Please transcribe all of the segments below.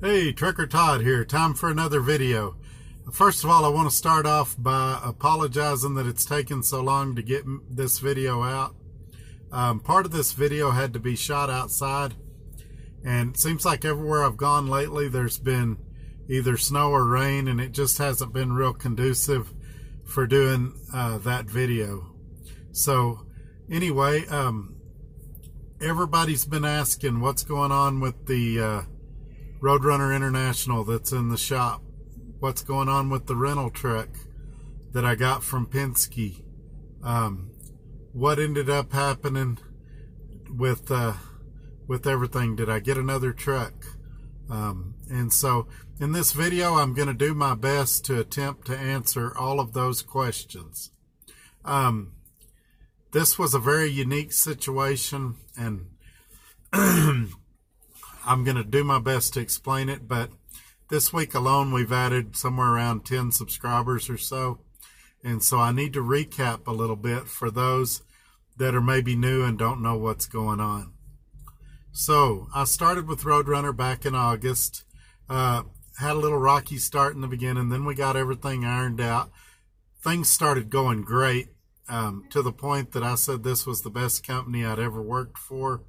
Hey, Trucker Todd here. Time for another video. First of all, I want to start off by apologizing that it's taken so long to get this video out. Part of this video had to be shot outside, and it seems like everywhere I've gone lately there's been either snow or rain, and it just hasn't been real conducive for doing that video. So anyway, everybody's been asking what's going on with the Roadrunner International that's in the shop. What's going on with the rental truck that I got from Penske? What ended up happening with everything? Did I get another truck? And so in this video, I'm going to do my best to attempt to answer all of those questions. This was a very unique situation, and I'm going to do my best to explain it, but this week alone we've added somewhere around 10 subscribers or so, and so I need to recap a little bit for those that are maybe new and don't know what's going on. So I started with Roadrunner back in August, had a little rocky start in the beginning, then we got everything ironed out. Things started going great, to the point that I said this was the best company I'd ever worked for,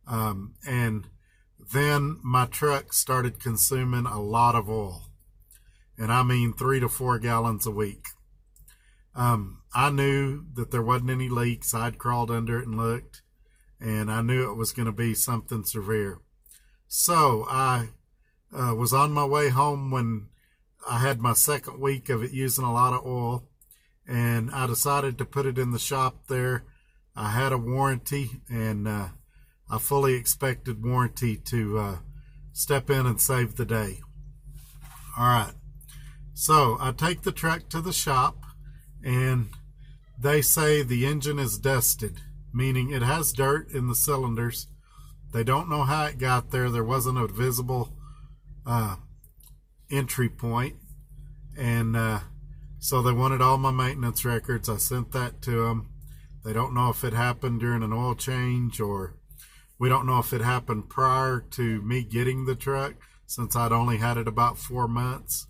and then my truck started consuming a lot of oil, and I mean 3 to 4 gallons a week. I knew that there wasn't any leaks. I'd crawled under it and looked, and I knew it was going to be something severe. So I was on my way home when I had my second week of it using a lot of oil, and I decided to put it in the shop there. I had a warranty, and I fully expected warranty to step in and save the day. All right, so I take the truck to the shop, and they say the engine is dusted, meaning it has dirt in the cylinders. They don't know how it got there. There wasn't a visible entry point, and so they wanted all my maintenance records. I sent that to them. They don't know if it happened during an oil change, or we don't know if it happened prior to me getting the truck, since I'd only had it about 4 months.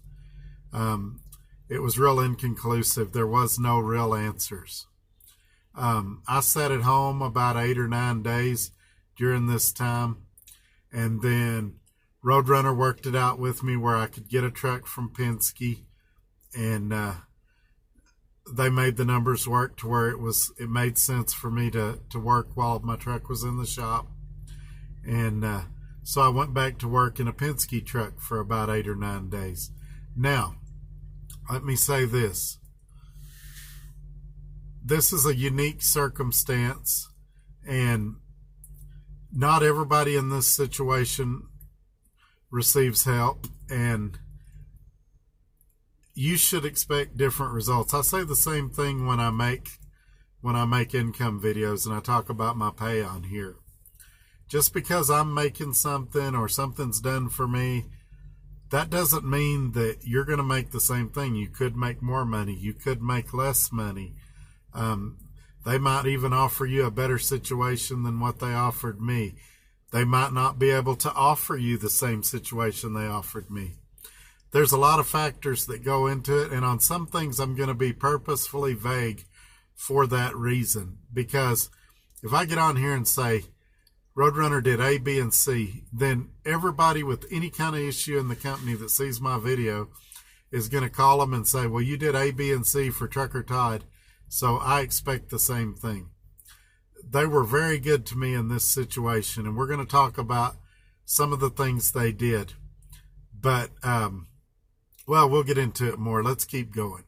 It was real inconclusive. There was no real answers. I sat at home about 8 or 9 days during this time, and then Roadrunner worked it out with me where I could get a truck from Penske, and they made the numbers work to where it made sense for me to work while my truck was in the shop. And so I went back to work in a Penske truck for about 8 or 9 days. Now, let me say this. This is a unique circumstance, and not everybody in this situation receives help, and you should expect different results. I say the same thing when I make income videos and I talk about my pay on here. Just because I'm making something or something's done for me, that doesn't mean that you're going to make the same thing. You could make more money. You could make less money. They might even offer you a better situation than what they offered me. They might not be able to offer you the same situation they offered me. There's a lot of factors that go into it, and on some things I'm going to be purposefully vague for that reason. Because if I get on here and say, Roadrunner did A, B, and C, then everybody with any kind of issue in the company that sees my video is going to call them and say, well, you did A, B, and C for Trucker Todd, so I expect the same thing. They were very good to me in this situation, and we're going to talk about some of the things they did. But, well, we'll get into it more. Let's keep going.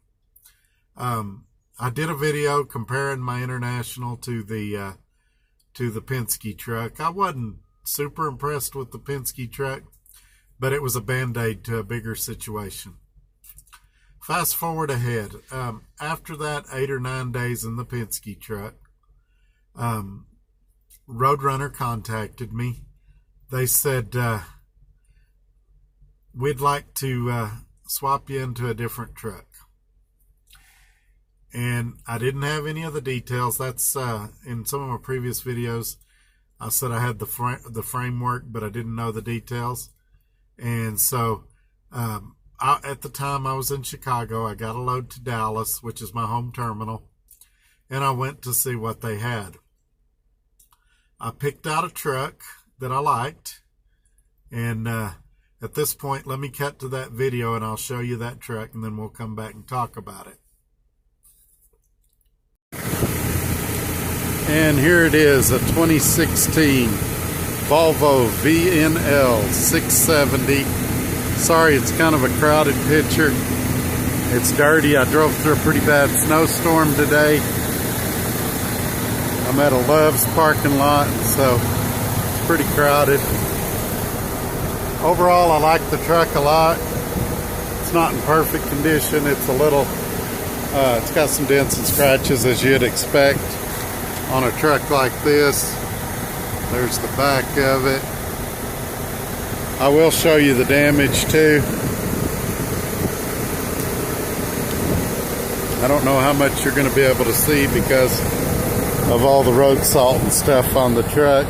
I did a video comparing my International to the Penske truck. I wasn't super impressed with the Penske truck, but it was a band-aid to a bigger situation. Fast forward ahead. After that 8 or 9 days in the Penske truck, Roadrunner contacted me. They said, we'd like to swap you into a different truck. And I didn't have any of the details. That's in some of my previous videos I said I had the framework, but I didn't know the details. And so at the time I was in Chicago, I got a load to Dallas, which is my home terminal, and I went to see what they had. I picked out a truck that I liked, and at this point, let me cut to that video and I'll show you that truck, and then we'll come back and talk about it. And here it is, a 2016 Volvo VNL 670. Sorry, it's kind of a crowded picture. It's dirty. I drove through a pretty bad snowstorm today. I'm at a Love's parking lot, so it's pretty crowded. Overall, I like the truck a lot. It's not in perfect condition. It's a little, it's got some dents and scratches as you'd expect on a truck like this. There's the back of it. I will show you the damage too. I don't know how much you're going to be able to see because of all the road salt and stuff on the truck.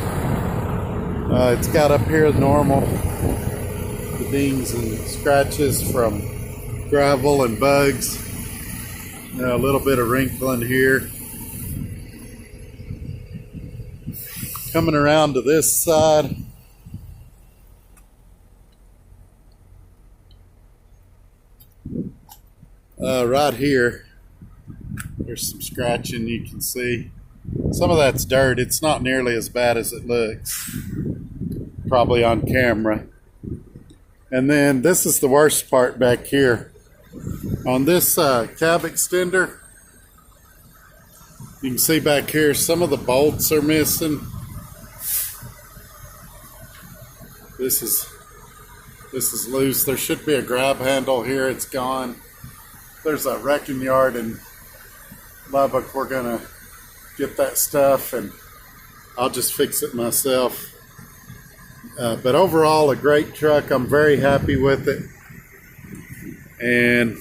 It's got up here normal, the dings and scratches from gravel and bugs. A little bit of wrinkling here. Coming around to this side, right here, there's some scratching you can see. Some of that's dirt. It's not nearly as bad as it looks, probably on camera. And then this is the worst part back here. On this cab extender, you can see back here some of the bolts are missing. This is loose. There should be a grab handle here. It's gone. There's a wrecking yard in Lubbock. We're gonna get that stuff and I'll just fix it myself. But overall, a great truck. I'm very happy with it. And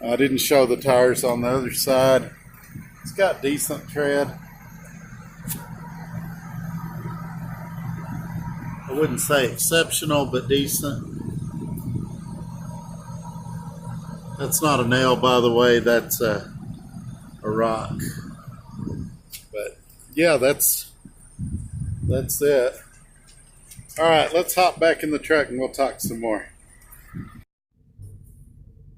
I didn't show the tires on the other side. It's got decent tread. I wouldn't say exceptional, but decent. That's not a nail, by the way. That's a rock. But yeah, that's it. All right, let's hop back in the truck and we'll talk some more.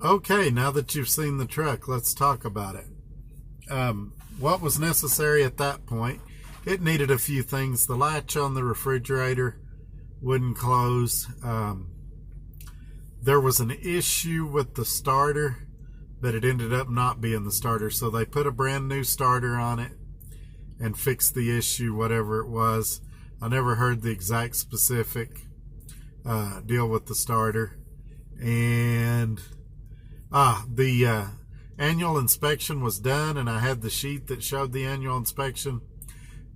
Okay, now that you've seen the truck, let's talk about it. What was necessary at that point? It needed a few things. The latch on the refrigerator wouldn't close. There was an issue with the starter, but it ended up not being the starter. So they put a brand new starter on it and fixed the issue, whatever it was. I never heard the exact specific deal with the starter. And the annual inspection was done, and I had the sheet that showed the annual inspection,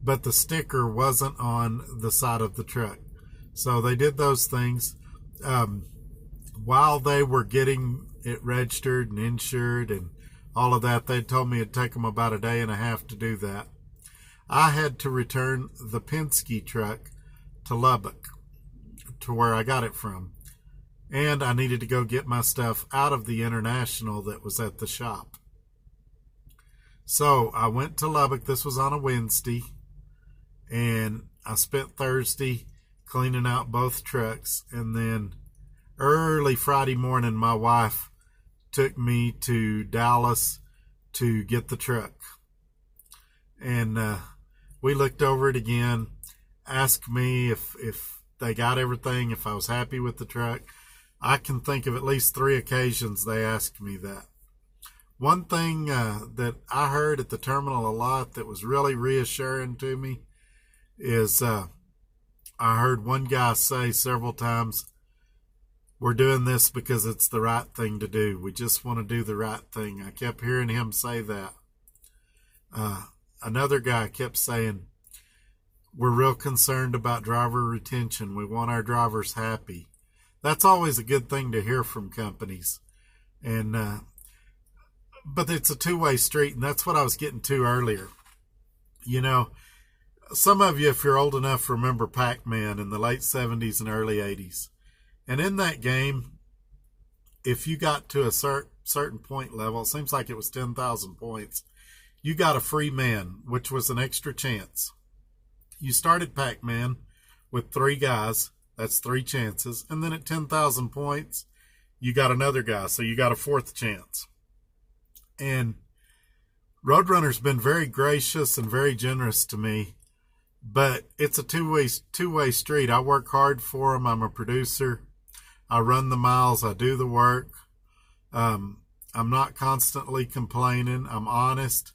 but the sticker wasn't on the side of the truck. So they did those things. While they were getting it registered and insured and all of that, they told me it'd take them about a day and a half to do that. I had to return the Penske truck to Lubbock, to where I got it from. And I needed to go get my stuff out of the International that was at the shop. So I went to Lubbock. This was on a Wednesday. And I spent Thursday cleaning out both trucks. And then early Friday morning, my wife took me to Dallas to get the truck. And we looked over it again, asked me if they got everything, if I was happy with the truck. I can think of at least 3 occasions they asked me that. One thing that I heard at the terminal a lot that was really reassuring to me is I heard one guy say several times, "We're doing this because it's the right thing to do. We just want to do the right thing." I kept hearing him say that. Another guy kept saying, "We're real concerned about driver retention. We want our drivers happy." That's always a good thing to hear from companies. And but it's a two-way street, and that's what I was getting to earlier. You know, some of you, if you're old enough, remember Pac-Man in the late 70s and early 80s. And in that game, if you got to a certain point level, it seems like it was 10,000 points, you got a free man, which was an extra chance. You started Pac-Man with 3 guys. That's 3 chances. And then at 10,000 points, you got another guy. So you got a 4th chance. And Roadrunner's been very gracious and very generous to me. But it's a two-way street. I work hard for him. I'm a producer. I run the miles. I do the work. I'm not constantly complaining. I'm honest.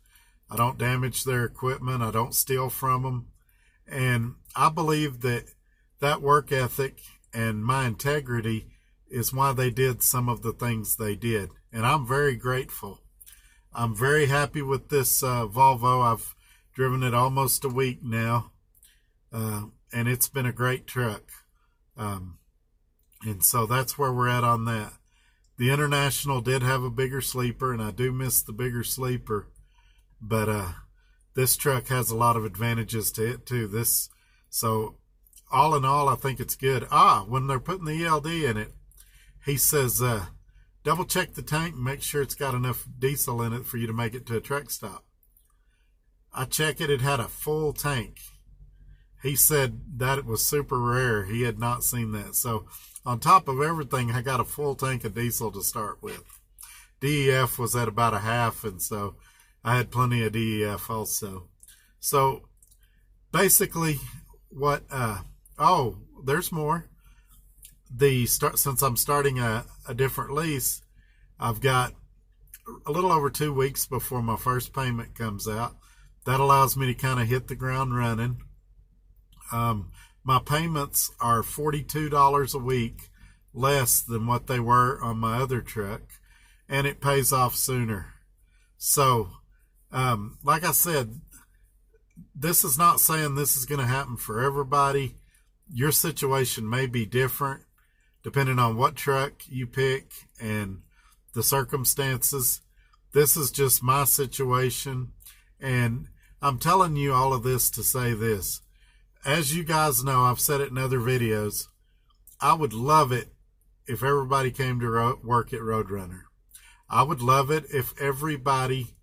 I don't damage their equipment. I don't steal from them. And I believe that that work ethic and my integrity is why they did some of the things they did. And I'm very grateful. I'm very happy with this Volvo. I've driven it almost a week now. And it's been a great truck. And so that's where we're at on that. The International did have a bigger sleeper, and I do miss the bigger sleeper. But this truck has a lot of advantages to it too. So all in all, I think it's good. When they're putting the ELD in it, he says, double check the tank and make sure it's got enough diesel in it for you to make it to a truck stop. I checked it, it had a full tank. He said that it was super rare. He had not seen that. So on top of everything, I got a full tank of diesel to start with. DEF was at about a half, and so I had plenty of DEF also. So basically what, there's more. Since I'm starting a different lease, I've got a little over 2 weeks before my first payment comes out. That allows me to kind of hit the ground running. My payments are $42 a week less than what they were on my other truck, and it pays off sooner. So, like I said, this is not saying this is going to happen for everybody. Your situation may be different depending on what truck you pick and the circumstances. This is just my situation, and I'm telling you all of this to say this. As you guys know, I've said it in other videos, I would love it if everybody came to work at Roadrunner. I would love it if everybody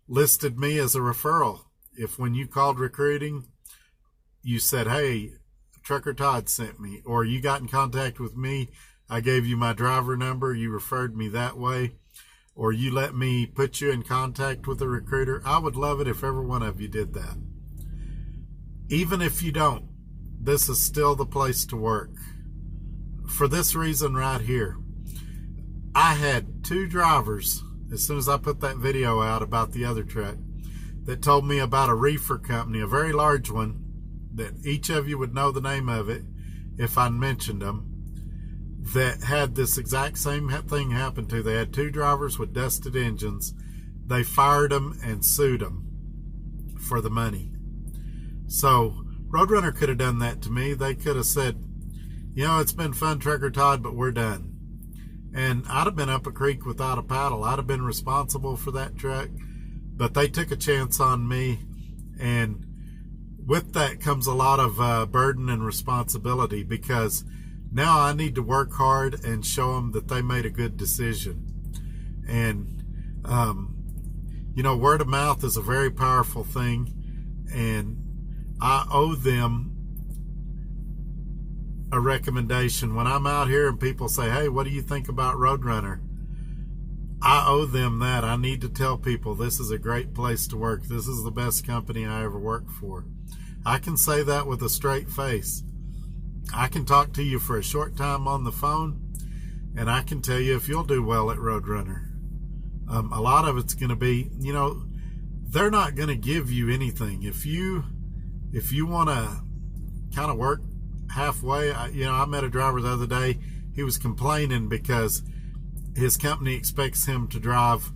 listed me as a referral. If when you called recruiting, you said, hey, Trucker Todd sent me, or you got in contact with me, I gave you my driver number, you referred me that way, or you let me put you in contact with a recruiter. I would love it if every one of you did that. Even if you don't, this is still the place to work. For this reason right here, I had 2 drivers, as soon as I put that video out about the other truck, that told me about a reefer company, a very large one, that each of you would know the name of it if I mentioned them, that had this exact same thing happen to. They had 2 drivers with dusted engines. They fired them and sued them for the money. So Roadrunner could have done that to me. They could have said, you know, it's been fun, Trucker Todd, but we're done. And I'd have been up a creek without a paddle. I'd have been responsible for that truck. But they took a chance on me. And with that comes a lot of burden and responsibility, because now I need to work hard and show them that they made a good decision. And, you know, word of mouth is a very powerful thing. And I owe them a recommendation. When I'm out here and people say, hey, what do you think about Roadrunner? I owe them that. I need to tell people this is a great place to work. This is the best company I ever worked for. I can say that with a straight face. I can talk to you for a short time on the phone, and I can tell you if you'll do well at Roadrunner. A lot of it's going to be, you know, they're not going to give you anything. If you want to kind of work halfway, I met a driver the other day. He was complaining because his company expects him to drive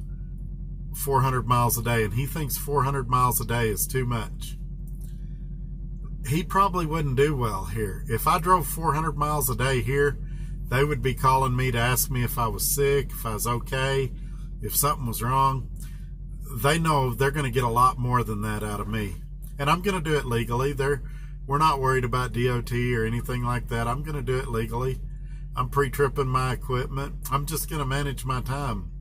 400 miles a day, and he thinks 400 miles a day is too much. He probably wouldn't do well here. If I drove 400 miles a day here, they would be calling me to ask me if I was sick, if I was okay, if something was wrong. They know they're going to get a lot more than that out of me. And I'm going to do it legally. We're not worried about DOT or anything like that. I'm going to do it legally. I'm pre-tripping my equipment. I'm just going to manage my time,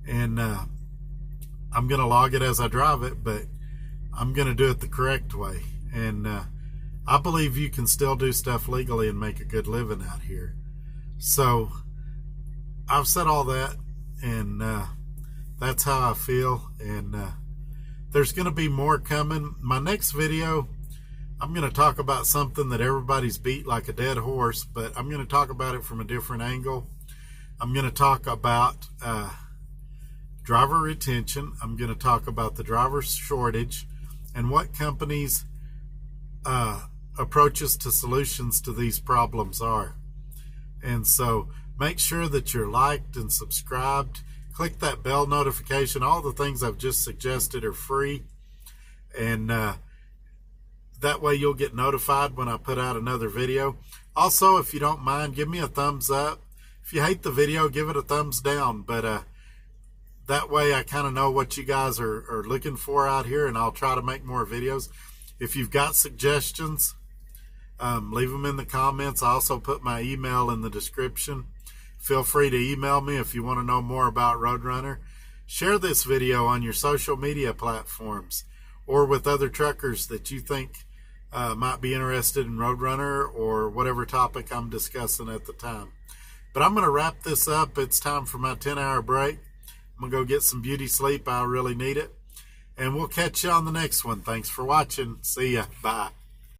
and I'm going to log it as I drive it, but I'm going to do it the correct way. And I believe you can still do stuff legally and make a good living out here. So I've said all that, and that's how I feel. And there's going to be more coming. My next video, I'm going to talk about something that everybody's beat like a dead horse, but I'm going to talk about it from a different angle. I'm going to talk about driver retention. I'm going to talk about the driver shortage and what companies' approaches to solutions to these problems are. And so make sure that you're liked and subscribed. Click that bell notification. All the things I've just suggested are free, and that way you'll get notified when I put out another video. Also, if you don't mind, give me a thumbs up. If you hate the video, give it a thumbs down. But that way I kind of know what you guys are looking for out here, and I'll try to make more videos. If you've got suggestions, leave them in the comments. I also put my email in the description. Feel free to email me if you want to know more about Roadrunner. Share this video on your social media platforms or with other truckers that you think might be interested in Roadrunner or whatever topic I'm discussing at the time. But I'm going to wrap this up. It's time for my 10-hour break. I'm going to go get some beauty sleep. I really need it. And we'll catch you on the next one. Thanks for watching. See ya. Bye.